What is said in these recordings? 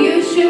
You should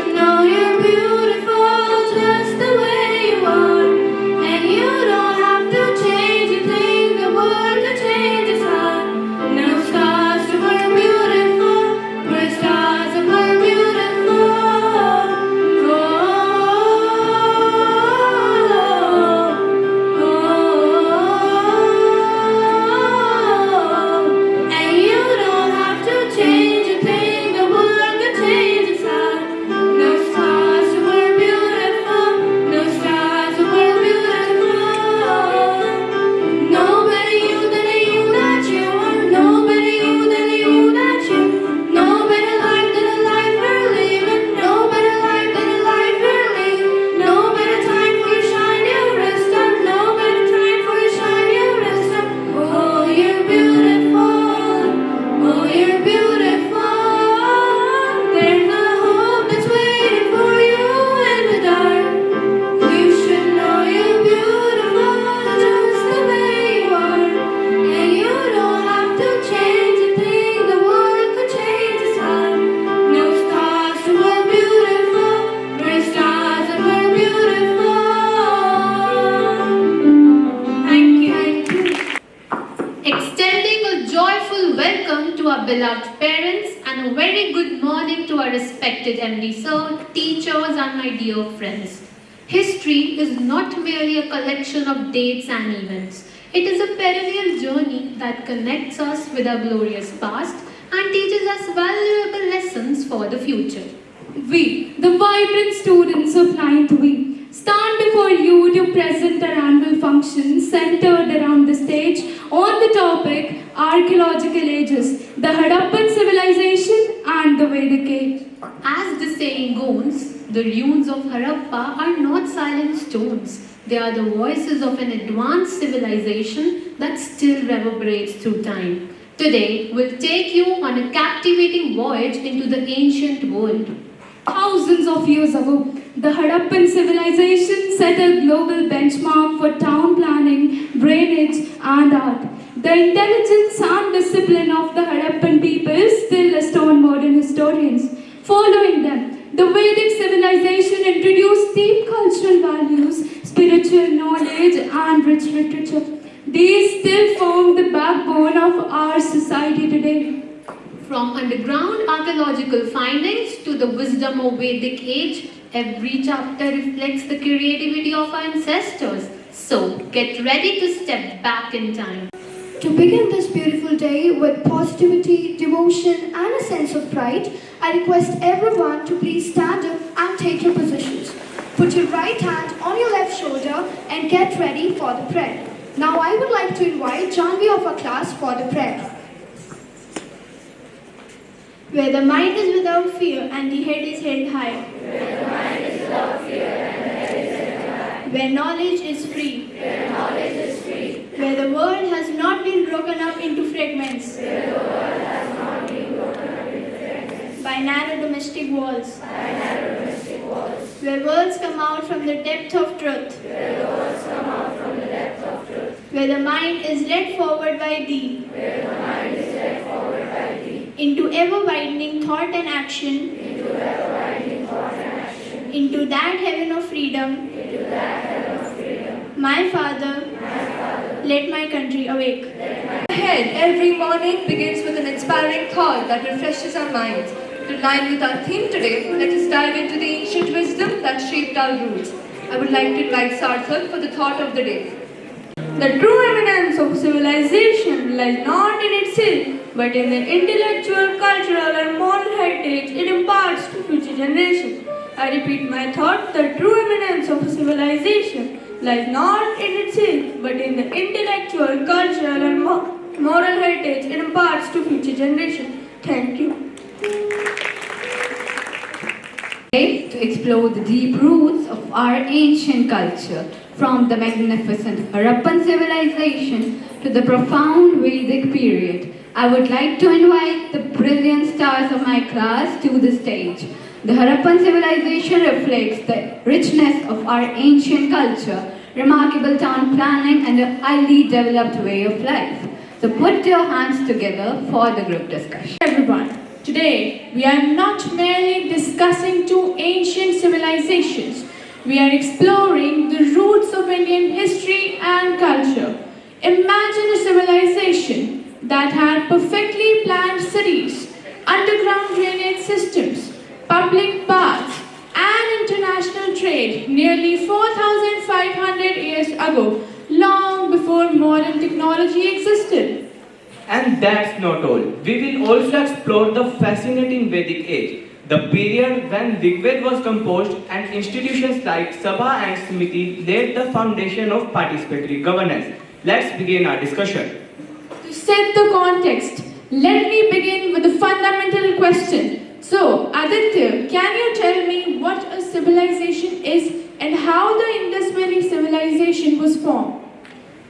respected MD Sir, teachers and my dear friends. History is not merely a collection of dates and events. It is a perennial journey that connects us with our glorious past and teaches us valuable lessons for the future. We, the vibrant students of 9th V, stand before you to present our annual function centered around the stage on the topic Archaeological Ages, the Harappan Civilization and the Vedic Age. As the saying goes, the ruins of Harappa are not silent stones. They are the voices of an advanced civilization that still reverberates through time. Today, we'll take you on a captivating voyage into the ancient world. Thousands of years ago, the Harappan civilization set a global benchmark for town planning, drainage, and art. The intelligence and discipline of the Harappan people still astound modern historians. Following them, the Vedic civilization introduced deep cultural values, spiritual knowledge, and rich literature. These still form the backbone of our society today. From underground archaeological findings to the wisdom of Vedic age, every chapter reflects the creativity of our ancestors. So, get ready to step back in time. To begin this beautiful day with positivity, devotion, and a sense of pride, I request everyone to please stand up and take your positions. Put your right hand on your left shoulder and get ready for the prayer. Now I would like to invite Janvi of our class for the prayer. Where the mind is without fear and the head is held high. Where the mind is without fear and the head is held high. Where knowledge is free. Where knowledge is free. Where the world has not been broken up into fragments. Where the world has not been broken up into fragments. By narrow domestic walls. By narrow domestic walls. Where words come out from the depth of truth. Where the words come out from the depth of truth. Where the mind is led forward by thee. Where the mind is led forward by thee. Into ever-widening thought and action. Into ever-widening thought and action. Into that heaven of freedom. Into that heaven of freedom. My Father, let my country awake. Ahead, every morning begins with an inspiring thought that refreshes our minds. To align with our theme today, let us dive into the ancient wisdom that shaped our roots. I would like to invite Sarthak for the thought of the day. The true eminence of civilization lies not in itself, but in the intellectual, cultural, and moral heritage it imparts to future generations. I repeat my thought: the true eminence of civilization lies not in itself, but in the intellectual, cultural, and moral heritage it imparts to future generations. Thank you. To explore the deep roots of our ancient culture, from the magnificent Harappan civilization to the profound Vedic period, I would like to invite the brilliant stars of my class to the stage. The Harappan civilization reflects the richness of our ancient culture, remarkable town planning, and a highly developed way of life. So put your hands together for the group discussion. Everyone, today we are not merely discussing two ancient civilizations. We are exploring the roots of Indian history and culture. Imagine a civilization that had perfectly planned cities, underground drainage systems, public baths, and international trade nearly 4,500 years ago, long before modern technology existed. And that's not all. We will also explore the fascinating Vedic age, the period when Rigved was composed and institutions like Sabha and Smriti laid the foundation of participatory governance. Let's begin our discussion. To set the context, let me begin with a fundamental question. So, Aditya, can you tell me what a civilization is and how the Indus Valley civilization was formed?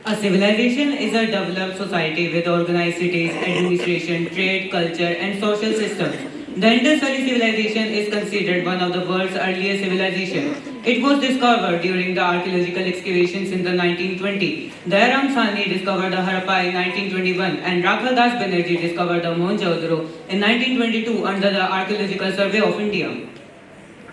A civilization is a developed society with organized cities, administration, trade, culture, and social systems. The Indus Valley civilization is considered one of the world's earliest civilizations. It was discovered during the archaeological excavations in the 1920s. Dayram Sani discovered the Harappa in 1921 and Rakhal Das Banerjee discovered the Mohenjo-daro in 1922 under the Archaeological Survey of India.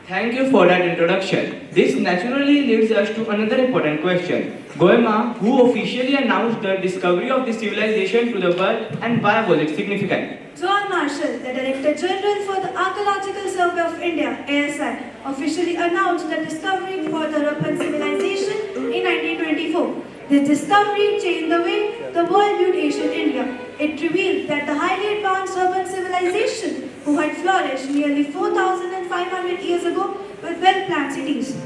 Thank you for that introduction. This naturally leads us to another important question. Goema, who officially announced the discovery of the civilization to the world and why was it significant? John Marshall, the Director General for the Archaeological Survey of India, ASI, officially announced the discovery for the Harappan civilization in 1924. This discovery changed the way the world viewed ancient India. It revealed that the highly advanced urban civilization who had flourished nearly 4,500 years ago with well-planned cities.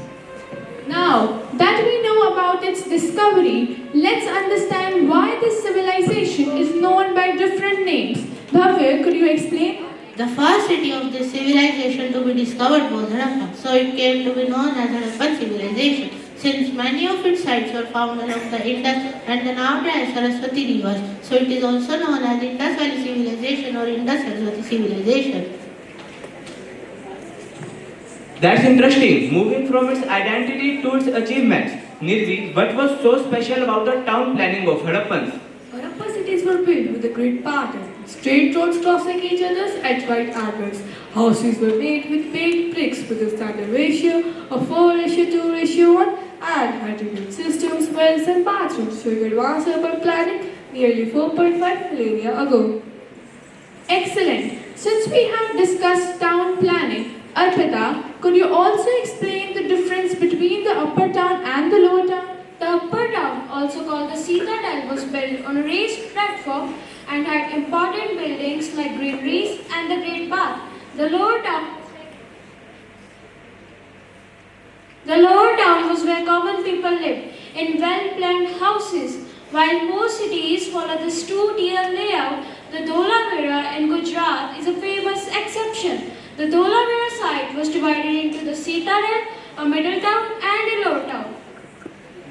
Now that we know about its discovery, let's understand why this civilization is known by different names. Bhavya, could you explain? The first city of this civilization to be discovered was Harappa, so it came to be known as Harappan civilization. Since many of its sites were found along the Indus and the now dry Saraswati rivers, so it is also known as Indus Valley Civilization or Indus Saraswati Civilization. That's interesting. Moving from its identity to its achievements. Nirvi, what was so special about the town planning of Harappans? Harappa cities were built with a great pattern. Straight roads crossing each other at right angles. Houses were made with baked bricks with a standard ratio of 4:2:1 and had drainage systems, wells and bathrooms showing advanced urban planning nearly 4.5 millennia ago. Excellent. Since we have discussed town planning, Arpita, could you also explain the difference between the upper town and the lower town? The upper town, also called the citadel, was built on a raised platform and had important buildings like granaries and the Great Bath. The lower town was where common people lived, in well-planned houses. While most cities follow this two-tier layout, the Dholavira in Gujarat is a famous exception. The Dholavira site was divided into the citadel, a middle town and a lower town.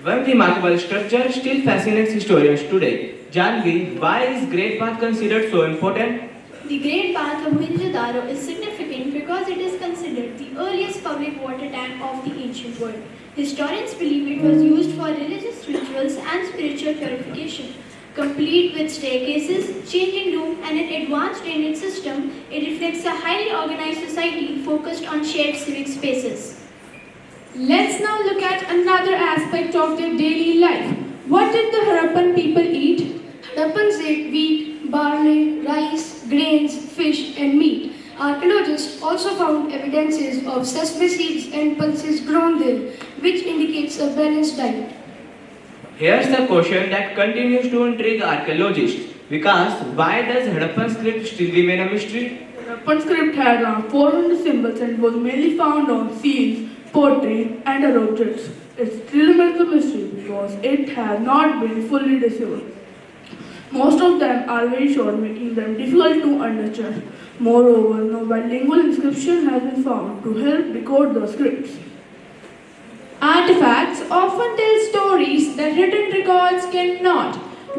One remarkable structure still fascinates historians today. Janvi, why is Great Bath considered so important? The Great Bath of Mohenjo-daro is significant because it is considered the earliest public water tank of the ancient world. Historians believe it was used for religious rituals and spiritual purification. Complete with staircases, changing room and an advanced drainage system, it reflects a highly organized society focused on shared civic spaces. Let's now look at another aspect of their daily life. What did the Harappan people eat? Harappans ate wheat, barley, rice, grains, fish, and meat. Archaeologists also found evidences of sesame seeds and pulses grown there, which indicates a balanced diet. Here's the question that continues to intrigue archaeologists. Vikas, why does Harappan script still remain a mystery? Harappan script had around 400 symbols and was mainly found on seals, pottery, and objects. It still remains a mystery because it has not been fully deciphered. Most of them are very short, making them difficult to understand. Moreover, no bilingual inscription has been found to help decode the scripts. Artifacts often tell stories that written records cannot.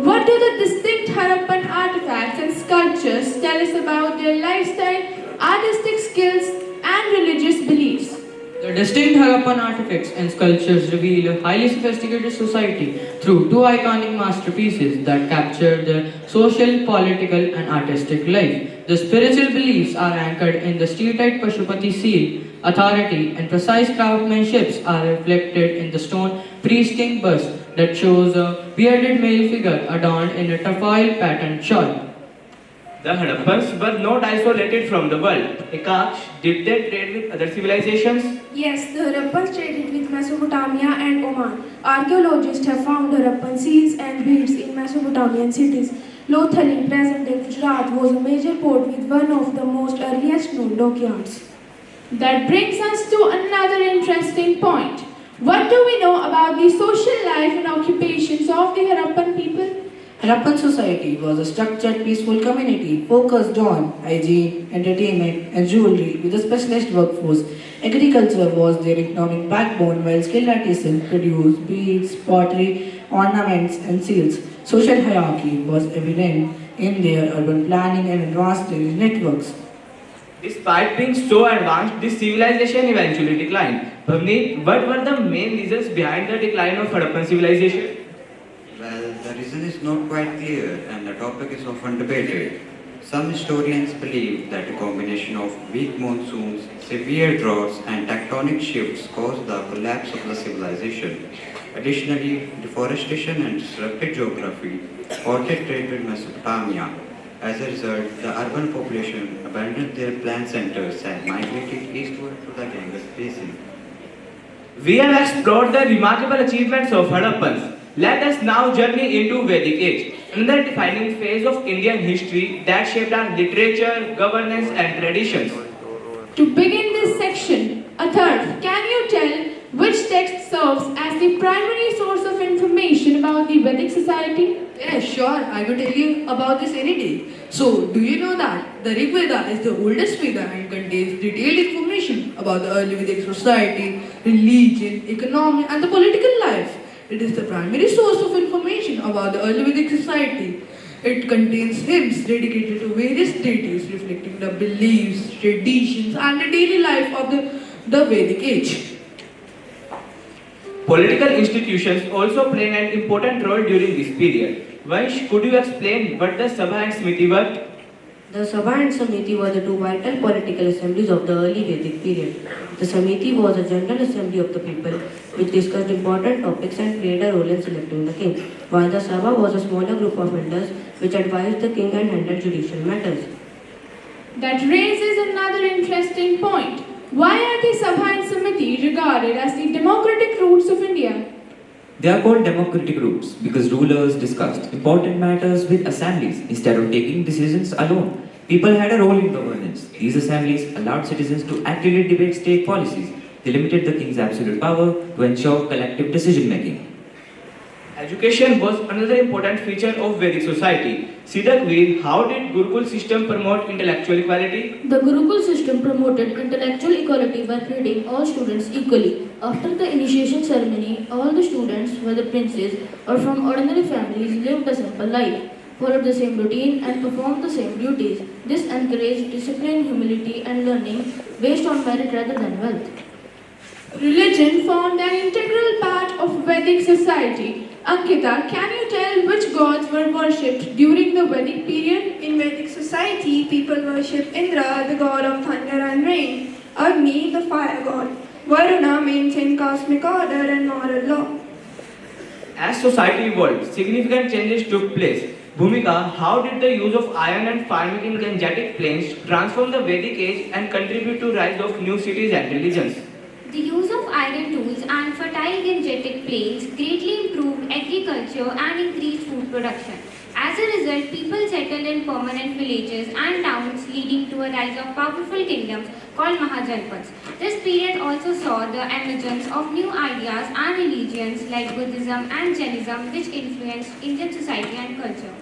What do the distinct Harappan artifacts and sculptures tell us about their lifestyle, artistic skills, and religious beliefs? The distinct Harappan artifacts and sculptures reveal a highly sophisticated society through two iconic masterpieces that capture their social, political, and artistic life. The spiritual beliefs are anchored in the streetite Pashupati seal. Authority and precise craftsmanship are reflected in the stone priest-king bust that shows a bearded male figure adorned in a trefoil patterned shawl. The Harappans were not isolated from the world. Ekaksh, did they trade with other civilizations? Yes, the Harappans traded with Mesopotamia and Oman. Archaeologists have found Harappan seals and beads in Mesopotamian cities. Lothal in present-day Gujarat was a major port with one of the most earliest known dockyards. That brings us to another interesting point. What do we know about the social life and occupations of the Harappan people? Harappan society was a structured, peaceful community focused on hygiene, entertainment, and jewelry with a specialist workforce. Agriculture was their economic backbone, while skilled artisans produced beads, pottery, ornaments, and seals. Social hierarchy was evident in their urban planning and advanced drainage networks. Despite being so advanced, this civilization eventually declined. Bhavneet, what were the main reasons behind the decline of Harappan civilization? Well, the reason is not quite clear and the topic is often debated. Some historians believe that a combination of weak monsoons, severe droughts and tectonic tectonic shifts caused the collapse of the civilization. Additionally, deforestation and disrupted geography halted trade with Mesopotamia. As a result, the urban population abandoned their planned centers and migrated eastward to the Ganges basin. We have explored the remarkable achievements of Hadappans. Let us now journey into Vedic age, another defining phase of Indian history that shaped our literature, governance and traditions. To begin this section, Atharv, can you tell which text serves as the primary source of information about the Vedic society? Yes, sure. I will tell you about this any day. So, do you know that the Rig Veda is the oldest Veda and contains detailed information about the early Vedic society, religion, economy, and the political life? It is the primary source of information about the early Vedic society. It contains hymns dedicated to various deities reflecting the beliefs, traditions, and the daily life of the Vedic age. Political institutions also played an important role during this period. Vansh, could you explain what the Sabha and Smiti were? The Sabha and Samiti were the two vital political assemblies of the early Vedic period. The Samiti was a general assembly of the people which discussed important topics and played a role in selecting the king, while the Sabha was a smaller group of elders which advised the king and handled judicial matters. That raises another interesting point. Why are the Sabha and Samiti regarded as the democratic roots of India? They are called democratic roots because rulers discussed important matters with assemblies instead of taking decisions alone. People had a role in governance. These assemblies allowed citizens to actively debate state policies. They limited the king's absolute power to ensure collective decision making. Education was another important feature of Vedic society. Siddhakveer, how did Gurukul system promote intellectual equality? The Gurukul system promoted intellectual equality by treating all students equally. After the initiation ceremony, all the students, whether princes or from ordinary families, lived a simple life, followed the same routine and performed the same duties. This encouraged discipline, humility and learning based on merit rather than wealth. Religion formed an integral part of Vedic society. Ankita, can you tell which gods were worshipped during the Vedic period? In Vedic society, people worship Indra, the god of thunder and rain, Agni, the fire god, Varuna maintained cosmic order and moral law. As society evolved, significant changes took place. Bhumika, how did the use of iron and farming in Gangetic plains transform the Vedic age and contribute to rise of new cities and religions? The use of iron tools and fertile Gangetic plains greatly improved agriculture and increased food production. As a result, people settled in permanent villages and towns, leading to a rise of powerful kingdoms called Mahajanpads. This period also saw the emergence of new ideas and religions like Buddhism and Jainism, which influenced Indian society and culture.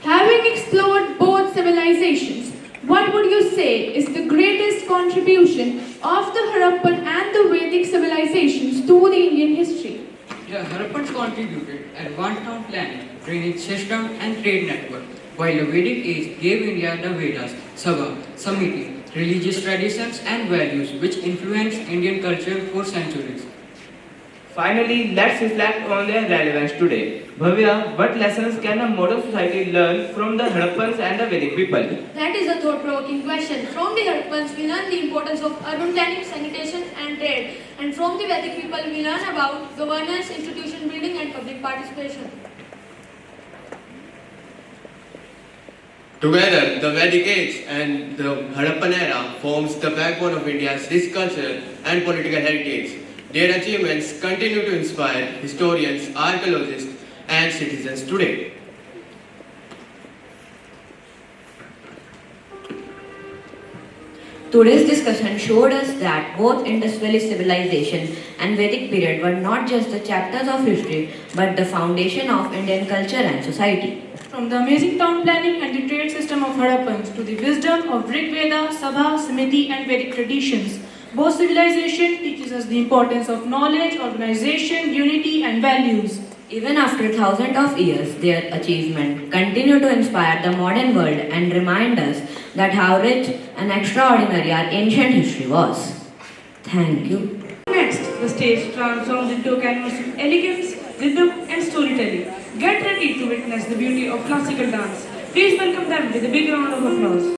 Having explored both civilizations, what would you say is the greatest contribution of the Harappan and the Vedic civilizations to the Indian history? The Harappans contributed advanced town planning, drainage system and trade network, while the Vedic age gave India the Vedas, Sabha, Samiti, religious traditions and values which influenced Indian culture for centuries. Finally, let's reflect on their relevance today. Bhavya, what lessons can a modern society learn from the Harappans and the Vedic people? That is a thought-provoking question. From the Harappans, we learn the importance of urban planning, sanitation and trade. And from the Vedic people, we learn about governance, institution building and public participation. Together, the Vedic age and the Harappan era forms the backbone of India's rich cultural and political heritage. Their achievements continue to inspire historians, archaeologists, and citizens today. Today's discussion showed us that both Indus Valley civilization and Vedic period were not just the chapters of history, but the foundation of Indian culture and society. From the amazing town planning and the trade system of Harappans to the wisdom of Rig Veda, Sabha, Samiti and Vedic traditions, both civilization teaches us the importance of knowledge, organization, unity and values. Even after thousands of years, their achievements continue to inspire the modern world and remind us that how rich and extraordinary our ancient history was. Thank you. Next, the stage transforms into a canvas of elegance, rhythm and storytelling. Get ready to witness the beauty of classical dance. Please welcome them with a big round of applause.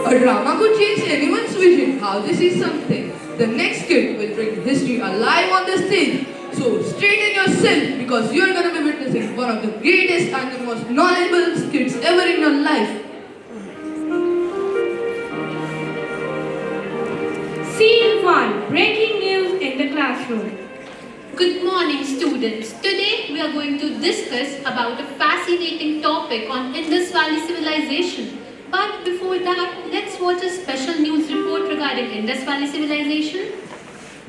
A drama could change anyone's vision how they see something. The next kid will bring history alive on the stage. So straighten yourself because you're going to be witnessing one of the greatest and the most knowledgeable kids ever in your life. Scene 1. Breaking news in the classroom. Good morning, students. Today we are going to discuss about a fascinating topic on Indus Valley civilization. But before that, let's watch a special news report regarding Indus Valley civilization.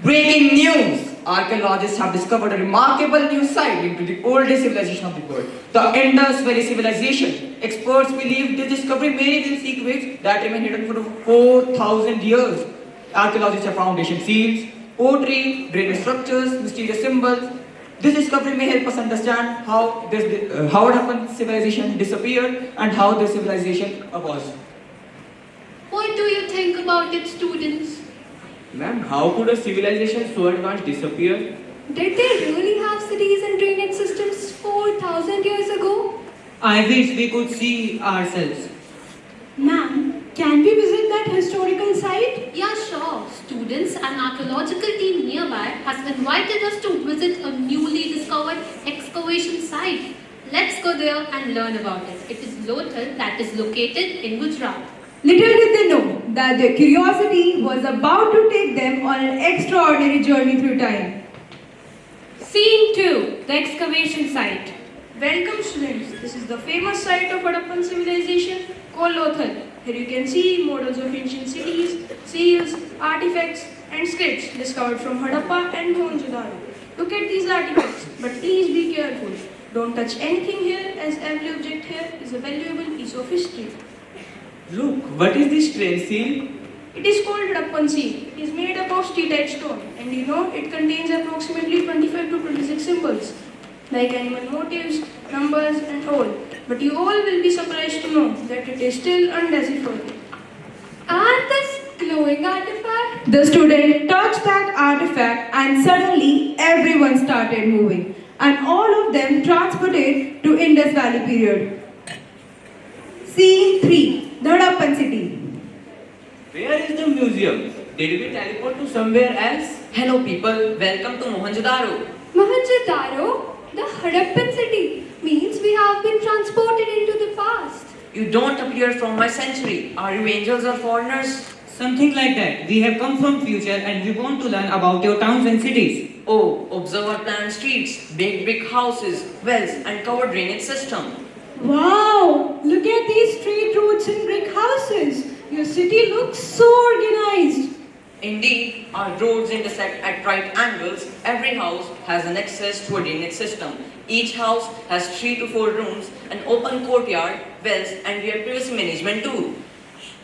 Breaking news! archaeologists have discovered a remarkable new site linked to the oldest civilization of the world, the Indus Valley Civilization. Experts believe this discovery may reveal secrets that remain hidden for 4,000 years. Archaeologists have found ancient seals, pottery, drainage structures, mysterious symbols. This discovery may help us understand how Harappan civilization disappeared and how this civilization was. What do you think about it, students? Ma'am, how could a civilization so advanced disappear? Did they really have cities and drainage systems 4,000 years ago? I wish we could see ourselves. Ma'am, can we visit that historical site? Yeah, sure. Students and archaeological team nearby has invited us to visit a newly discovered excavation site. Let's go there and learn about it. It is Lothal that is located in Gujarat. Little did they know that their curiosity was about to take them on an extraordinary journey through time. Scene 2, the excavation site. Welcome students, this is the famous site of Harappan civilization called Lothal. Here you can see models of ancient cities, seals, artifacts and scripts discovered from Harappa and Mohenjo-daro. Look at these artifacts, but please be careful. Don't touch anything here as every object here is a valuable piece of history. Look, what is this strange seal? It is called Harappan seal. It is made up of steatite stone and you know it contains approximately 25 to 26 symbols like animal motifs, numbers and all. But you all will be surprised to know that it is still undeciphered. And this glowing artifact? The student touched that artifact and suddenly everyone started moving and all of them transported to Indus Valley period. Scene 3. The Harappan city. Where is the museum? Did we teleport to somewhere else? Hello people, welcome to Mohenjo-daro. Mohenjo-daro? The Harappan city means we have been transported into the past. You don't appear from my century. Are you angels or foreigners? Something like that. We have come from future and we want to learn about your towns and cities. Oh, observe our planned streets, big brick houses, wells and covered drainage system. Wow! Look at these straight roads and brick houses. Your city looks so organized. Indeed, our roads intersect at right angles. Every house has an access to a drainage system. Each house has 3 to 4 rooms, an open courtyard, wells, and we have privacy management too.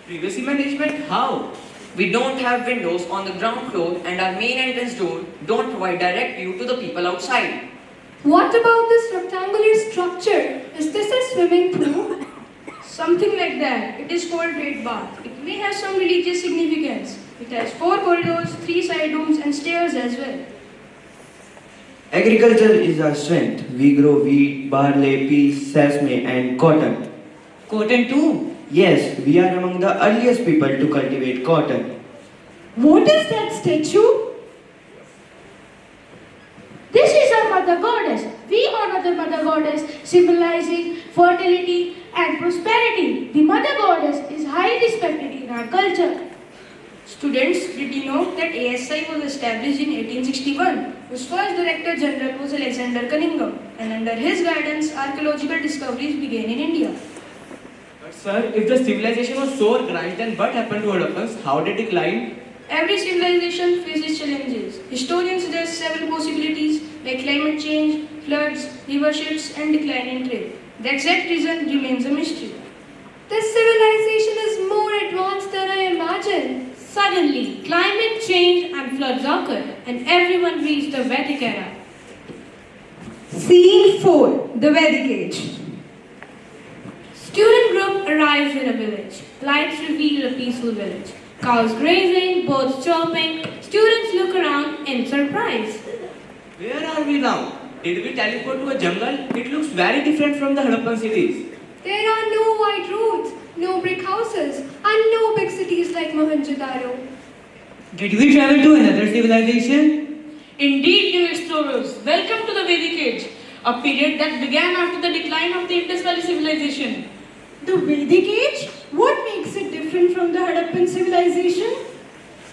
Privacy management? How? We don't have windows on the ground floor and our main entrance door don't provide direct view to the people outside. What about this rectangular structure? Is this a swimming pool? Something like that. It is called Great Bath. It may have some religious significance. It has 4 corridors, 3 side rooms and stairs as well. Agriculture is our strength. We grow wheat, barley, peas, sesame and cotton. Cotton too? Yes, we are among the earliest people to cultivate cotton. What is that statue? This is our mother goddess. We honor the mother goddess, symbolizing fertility and prosperity. The mother goddess is highly respected in our culture. Students, did you know that ASI was established in 1861? Whose first Director General was Alexander Cunningham, and under his guidance, archaeological discoveries began in India. But sir, if the civilization was so organized, then what happened to Harappans? How did it decline? Every civilization faces challenges. Historians suggest several possibilities like climate change, floods, river shifts, and decline in trade. The exact reason remains a mystery. This civilization is more advanced than I imagined. Suddenly, climate change and floods occurred, and everyone reached the Vedic era. Scene 4. The Vedic Age. Student group arrives in a village. Lights reveal a peaceful village. Cows grazing, birds chirping. Students look around in surprise. Where are we now? Did we teleport to a jungle? It looks very different from the Harappan cities. There are no wide roads, no brick houses, and no big cities like Mohenjo-daro. Did we travel to another civilization? Indeed, you explorers, welcome to the Vedic Age, a period that began after the decline of the Indus Valley civilization. The Vedic Age? What makes it different from the Harappan civilization?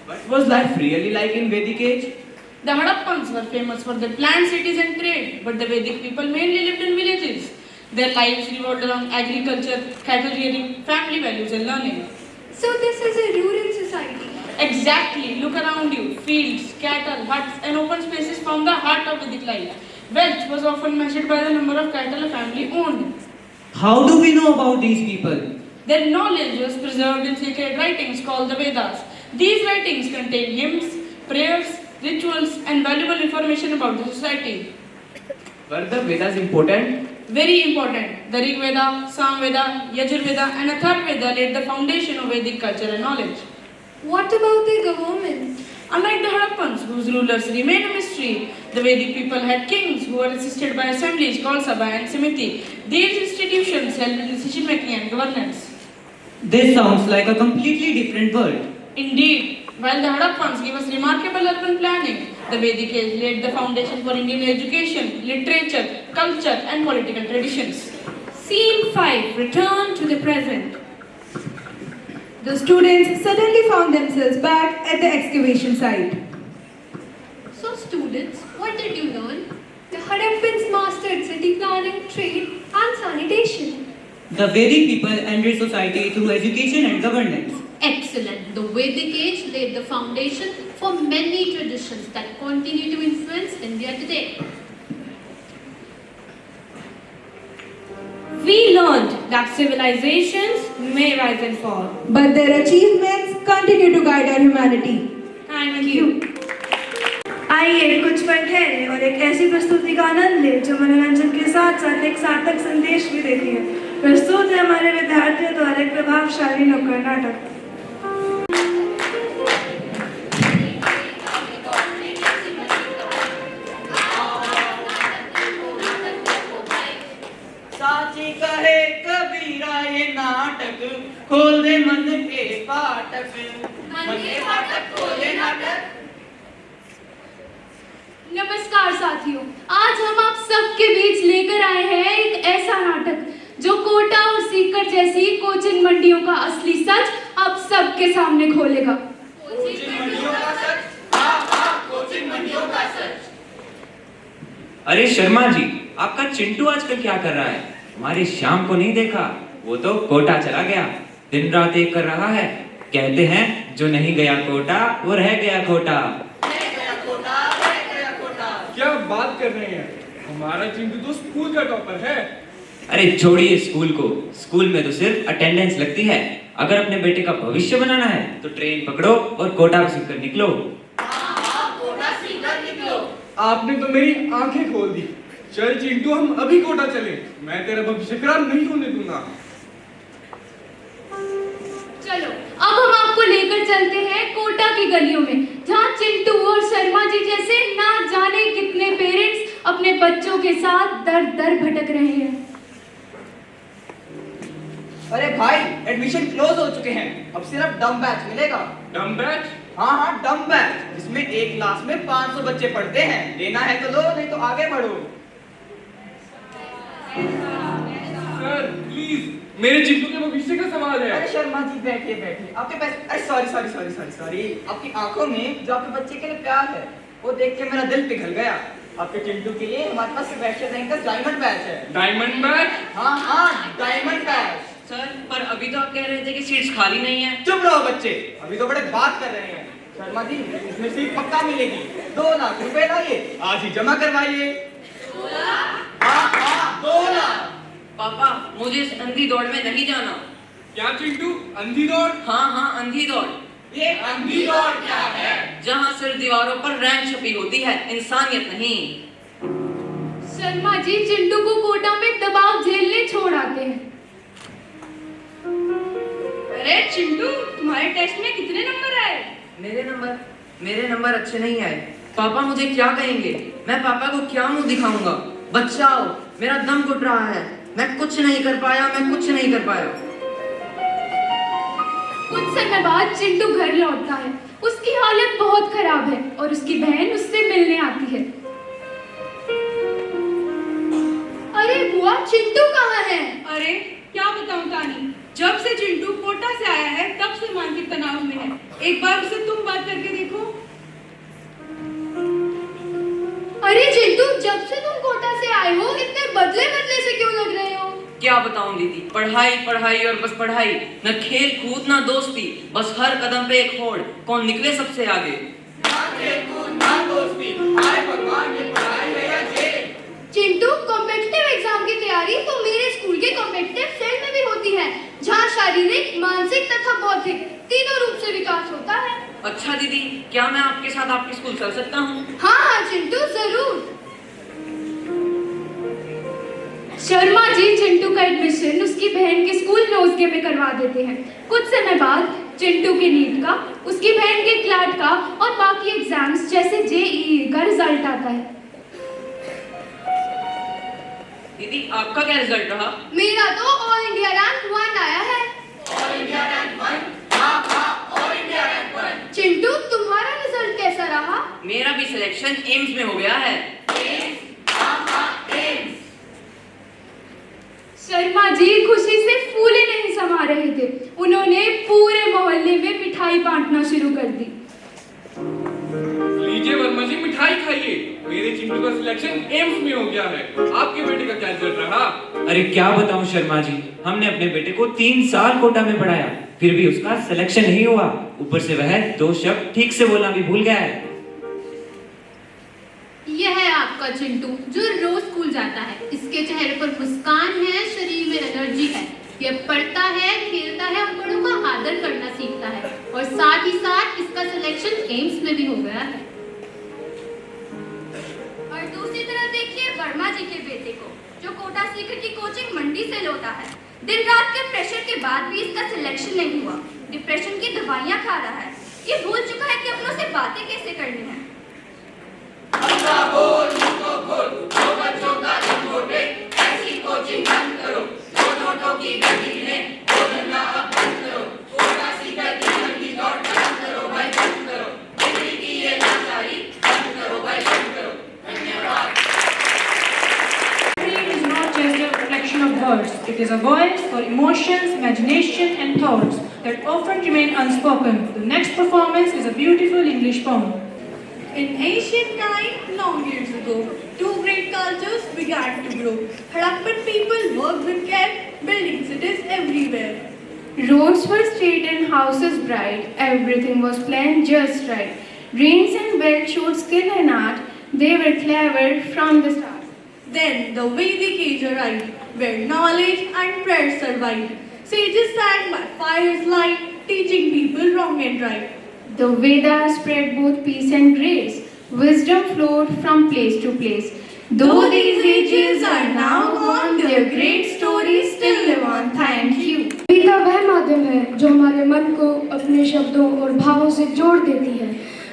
What was life really like in Vedic age? The Harappans were famous for their planned cities and trade, but the Vedic people mainly lived in villages. Their lives revolved around agriculture, cattle rearing, family values and learning. So this is a rural society. Exactly. Look around you. Fields, cattle, huts, and open spaces form the heart of Vedic life. Wealth was often measured by the number of cattle a family owned. How do we know about these people? Their knowledge was preserved in sacred writings called the Vedas. These writings contain hymns, prayers, rituals, and valuable information about the society. Were the Vedas important? Very important. The Rig Veda, Sam Veda, Yajur Veda, and Atharva Veda laid the foundation of Vedic culture and knowledge. What about the government? Unlike the Harappans, whose rulers remain a mystery, the Vedic people had kings who were assisted by assemblies called Sabha and Samiti. These institutions held decision making and governance. This sounds like a completely different world. Indeed, while the Harappans gave us remarkable urban planning, the Vedic age laid the foundation for Indian education, literature, culture, and political traditions. Scene 5. Return to the present. The students suddenly found themselves back at the excavation site. So students, what did you learn? The Harappans mastered city planning, trade, and sanitation. The Vedic people enriched society through education and governance. Excellent. The Vedic age laid the foundation for many traditions that continue to influence India today. We learned that civilizations may rise and fall, but their achievements continue to guide our humanity. Thank you. आइए कुछ पल ठहरे और एक ऐसी प्रस्तुति का आनंद ले जो मनोरंजन के साथ साथ एक सार्थक संदेश भी देती है। प्रस्तुत है हमारे विद्यार्थियों द्वारा एक प्रभावशाली नुक्कड़ नाटक। साची कहे कबीरा ये नाटक खोल दे मन के फाटक, मन के फाटक खोले नाटक। नमस्कार साथियों, आज हम आप सबके बीच लेकर आए हैं एक ऐसा नाटक जो कोटा और सीकर जैसी कोचिंग मंडियों का असली सच आप सबके सामने खोलेगा। कोचिंग मंडियों का सच, हाँ हाँ कोचिंग मंडियों का सच। अरे शर्मा जी, आपका चिंटू आजकल क्या कर रहा है? हमारे श्याम को नहीं देखा, वो तो कोटा चला गया, दिन रात एक कर रहा है। कहते हैं जो नहीं गया कोटा वो रह गया खोटा। क्या बात कर रहे हैं? हमारा चिंटू तो स्कूल का टॉपर है। अरे छोड़िए स्कूल को, स्कूल में तो सिर्फ अटेंडेंस लगती है। अगर अपने बेटे का भविष्य बनाना है तो ट्रेन पकड़ो और कोटा सीखकर निकलो। कोटा सीखकर निकलो। आपने तो मेरी आंखें खोल दी। चल चिंटू, हम अभी कोटा चले, मैं तेरा भविष्य खराब नहीं होने दूंगा। चलो अब हम आपको लेकर चलते हैं कोटा की गलियों में, जहाँ चिंटू और शर्मा जी जैसे ना जाने कितने पेरेंट्स अपने बच्चों के साथ दर दर भटक रहे हैं। अरे भाई, एडमिशन क्लोज हो चुके हैं, अब सिर्फ डम बैच मिलेगा। डम बैच? हाँ हाँ डम बैच, जिसमें एक क्लास में 500 बच्चे पढ़ते हैं। लेना है तो लो, नहीं तो आगे बढ़ो। सर प्लीज, मेरे चिंटू के भविष्य का सवाल है। अरे शर्मा जी बैठिए बैठिए, आपके पास, अरे सॉरी, आपकी आंखों में जो आपके बच्चे के लिए प्यार है वो देख के मेरा दिल पिघल गया। आपके चिंटू के लिए हमारे पास सेबेस्टियन रैंक का डायमंड बैच है। Diamond batch? हाँ डायमंड बैच। सर पर अभी तो आप कह रहे थे कि सीट्स खाली नहीं है। चुप रहो बच्चे, अभी तो बड़े बात कर रहे हैं। शर्मा जी, इसमें सीट पक्का मिलेगी। 2 लाख रुपए लाइए, आज ही जमा करवाइए। 2 लाख। पापा मुझे इस अंधी दौड़ में नहीं जाना। क्या चिंटू, अंधी दौड़? हाँ अंधी दौड़। ये अंधी दौड़ क्या है? जहाँ सिर्फ दीवारों पर रैंक छपी होती है, इंसानियत नहीं। शर्मा जी चिंटू को कोटा में दबाव झेलने छोड़ आते हैं। अरे चिंटू, तुम्हारे टेस्ट में कितने नंबर आए? मेरे नंबर अच्छे नहीं आए। पापा मुझे क्या कहेंगे? मैं पापा को क्या मुंह दिखाऊंगा? बचाओ, मेरा दम घुट रहा है, मैं कुछ नहीं कर पाया। कुछ समय बाद चिंटू घर लौटता है। उसकी हालत बहुत खराब है और उसकी बहन उससे मिलने आती है। अरे बुआ, चिंटू कहाँ है? अरे क्या बताऊं कहानी, जब से चिंटू कोटा से आया है तब से मानसिक तनाव में है। एक बार उसे तुम बात करके देखो। अरे चिंटू, जब से तुम कोटा से आए हो इतने बदले से क्यों लग रहे हो? क्या बताऊं दीदी, पढ़ाई पढ़ाई और बस पढ़ाई, न खेल कूद न दोस्ती, बस हर कदम पे एक होड़, कौन निकले सबसे आगे। चिंटू, कॉम्पिटिटिव एग्जाम की तैयारी तो मेरे स्कूल के कॉम्पिटिटिव सेल में भी होती है, जहाँ शारीरिक, मानसिक तथा बौद्धिक तीनों रूप से विकास होता है। अच्छा दीदी, क्या मैं आपके साथ आपके स्कूल चल सकता हूँ? हाँ हाँ चिंटू, जरूर। शर्मा जी चिंटू का एडमिशन उसकी बहन के स्कूल नोजगे में करवा देते हैं। कुछ समय बाद चिंटू के नीट का, उसकी बहन के क्लैट का और बाकी एग्जाम्स जैसे जेईई का रिजल्ट आता है। दीदी, आपका क्या रिजल्ट रहा? मेरा तो ऑल इंडिया रैंक 1 आया है। All India rank 1? हाँ, ऑल इंडिया रैंक 1। चिंटू, तुम्हारा रिजल्ट कैसा रहा? मेरा भी सिलेक्शन एम्स में हो गया है। शर्मा जी खुशी से फूले नहीं समा रहे थे। उन्होंने पूरे मोहल्ले में मिठाई बांटना शुरू कर दी। लीजिए वर्मा जी, मिठाई खाइए। मेरे चिंटू का सिलेक्शन एम्स में हो गया है। आपके बेटे का क्या रिजल्ट रहा? अरे क्या बताऊं शर्मा जी, हमने अपने बेटे को 3 साल कोटा में पढ़ाया, फिर भी उसका सिलेक्शन नहीं हुआ। ऊपर से वह 2 शब्द ठीक से बोलना भी भूल गया है। यह है आपका चिंटू जो रोज स्कूल जाता है। इसके चेहरे पर मुस्कान है, शरीर में एनर्जी है। यह पढ़ता है, खेलता है और बड़ों का आदर करना सीखता है, और साथ ही साथ इसका सिलेक्शन एम्स में भी हो गया है। और दूसरी तरफ देखिए वर्मा जी के बेटे को, जो कोटा सीकर की कोचिंग मंडी से लौटा है। दिन रात के प्रेशर के बाद भी इसका सिलेक्शन नहीं हुआ। डिप्रेशन की दवाइयां खा रहा है। ये भूल चुका है कि अपनों से बातें कैसे करनी है। ऐसी कोचिंग बंद करो, दो नोटों की गति में बोलना अब बंद करो, कोटा सीकर की मंडी दौड़ बंद करो भाई, बंद करो, डिग्री की ये लाचारी बंद करो भाई, बंद करो। धन्यवाद। History is not just a collection of words, it is a voice for emotions, imagination and thoughts that often remain unspoken. The next performance is a beautiful English poem. In ancient time, long years ago, two great cultures began to grow. Harappan people worked with care, building cities everywhere. Roads were straight and houses bright. Everything was planned just right. Brains and wealth showed skill and art. They were clever from the start. Then the Vedic age arrived, where knowledge and prayer survived. Sages sang by fire's light, teaching people wrong and right. The Vedas spread both peace and grace. Wisdom flowed from place to place. Though these ages are now gone, their great stories still live on. Thank you. कविता वह माध्यम है जो हमारे मन को अपने शब्दों और भावों से जोड़ देती है।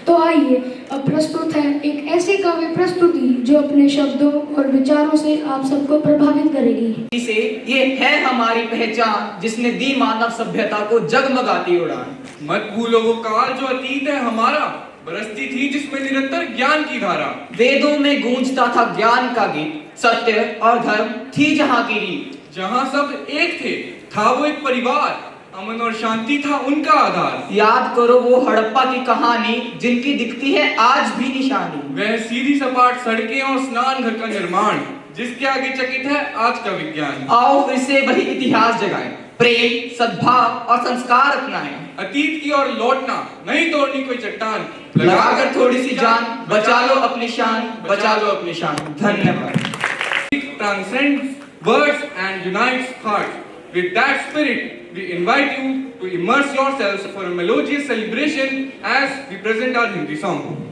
तो आइए अब प्रस्तुत है एक ऐसी काव्य प्रस्तुति जो अपने शब्दों और विचारों से आप सबको प्रभावित करेगी। इसे ये है हमारी पहचान, जिसने दी मानव सभ्यता को जगमगाती उड़ान। मत भूलो वो काल जो अतीत है हमारा, बरसती थी जिसमें निरंतर ज्ञान की धारा। वेदों में गूंजता था ज्ञान का गीत, सत्य और धर्म थी जहाँ की रीत। जहाँ सब एक थे, था वो एक परिवार, अमन और शांति था उनका आधार। याद करो वो हड़प्पा की कहानी, जिनकी दिखती है आज भी निशानी। वह सीधी सपाट सड़कें और स्नान घर का निर्माण, जिसके आगे चकित है आज का विज्ञान। आओ फिर से वही इतिहास जगाएं, प्रेम, सद्भाव और संस्कार अपनाएं। अतीत की ओर लौटना, नहीं तोड़नी कोई चट्टान, लगाकर थोड़ी सी जान, बचा लो अपनी शान, बचा लो अपनी शान। धन्यवाद। Transcends words and unites hearts. With that spirit, we invite you to immerse yourselves for a melodious celebration as we present our Hindi song.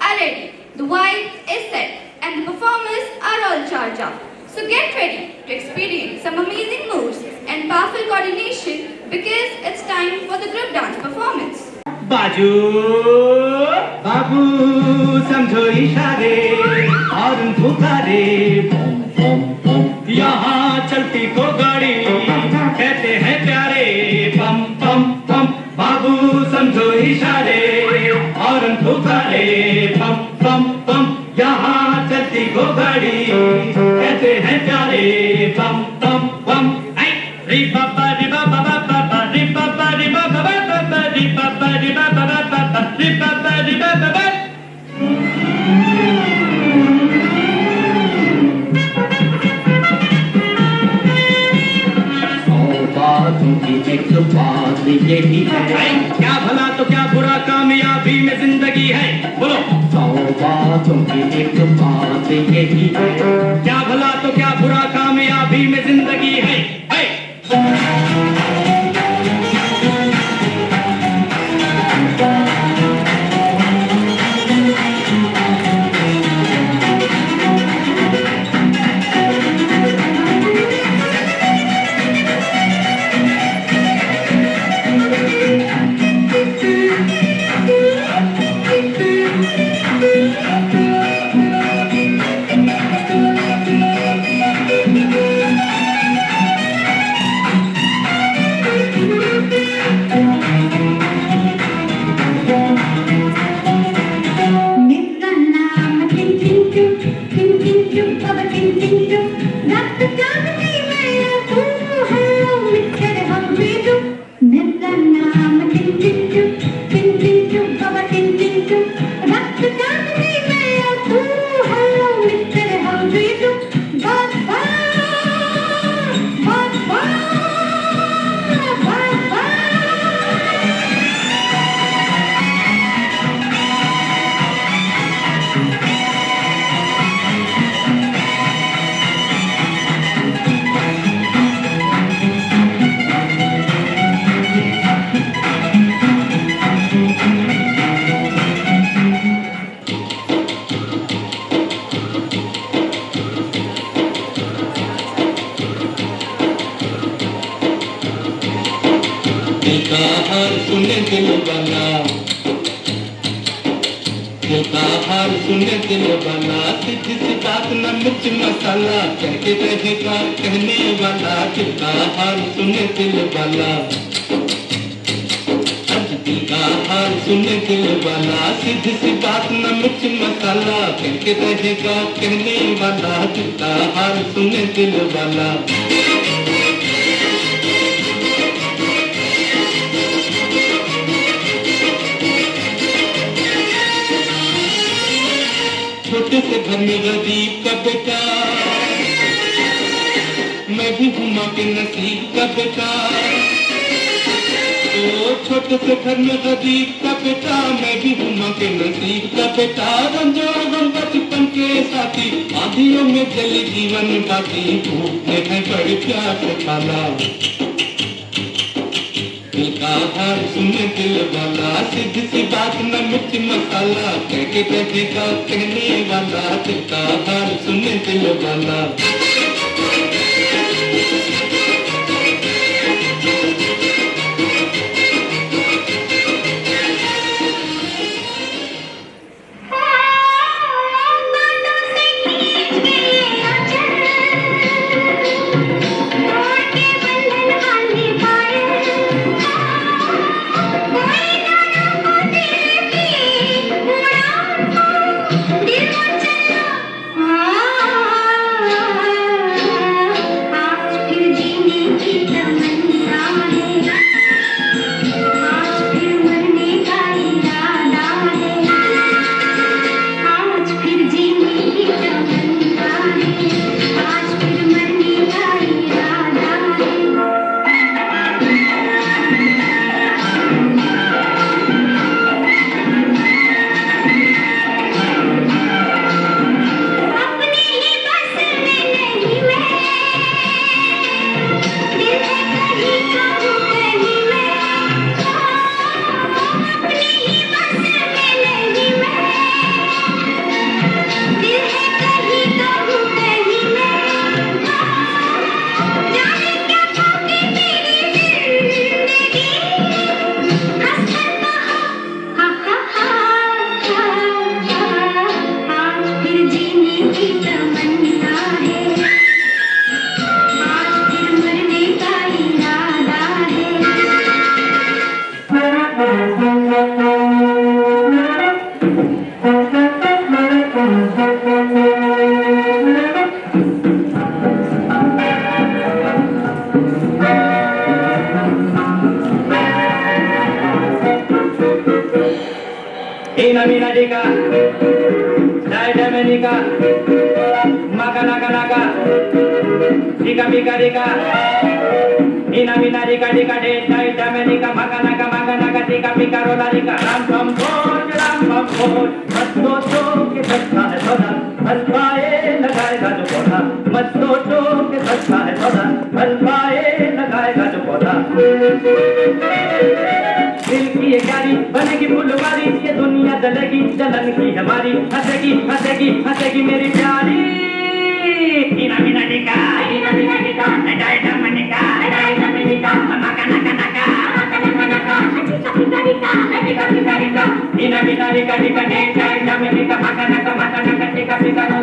are ready, the vibe is set, and the performers are all charged up. So get ready to experience some amazing moves and powerful coordination because it's time for the group dance performance. बाजू बाबू समझो इशारे और पुकारे बम बम बम यहाँ चलती को गाड़ी कहते हैं प्यारे बम बम बम बाबू समझो इशारे और पुकारे बम बम बम यहाँ चलती को गाड़ी कहते हैं प्यारे बम बम बम री बाबा री बाबा बाबा री बाबा री बाबा बाबा री बाबा री बाबा बाबा री बाबा री बाबा बातों की एक बात यही है क्या भला तो क्या बुरा कामयाबी में जिंदगी है बोलो 100 बातों की एक बात यही है क्या भला तो क्या बुरा कामयाबी में जिंदगी है छोटे से घर में गरीब का बेटा मैं भी हूँ माँ के नसीब का बेटा तो छोटे से घर में गरीब का बेटा मैं भी हूँ माँ के नसीब का बेटा रंजो गम बचपन के साथी आंधियों में जली जीवन बाती भूख में है बड़े प्यार से खाना दिल का हाल सुने दिल वाला सीधी सी बात न मिर्ची मसाला कह के कहेगा कहने वाला दिल का हाल सुने दिल वाला फिर की तमन्ना है, आज फिर मरने का इरादा Ina mina dika, dai damenika, maka naka naka, dika mika dika. Ina mina dika dika de, dai damenika, maka naka dika mika rola dika. Ram pam pam, मत सोचो कि सच्चा है सौदा, हल पाए लगाएगा जो पौधा। मत सोचो कि सच्चा है सौदा, हल पाए लगाएगा जो पौधा। दिल की ये क्यारी बनेगी फुलवारी, ये दुनिया जलेगी जलन की हमारी। हंसेगी हंसेगी हंसेगी मेरी प्यारी। ina mina nika, dai damenika, maka naka naka, ina mina dika dika de, dai damenika, maka naka tika tika.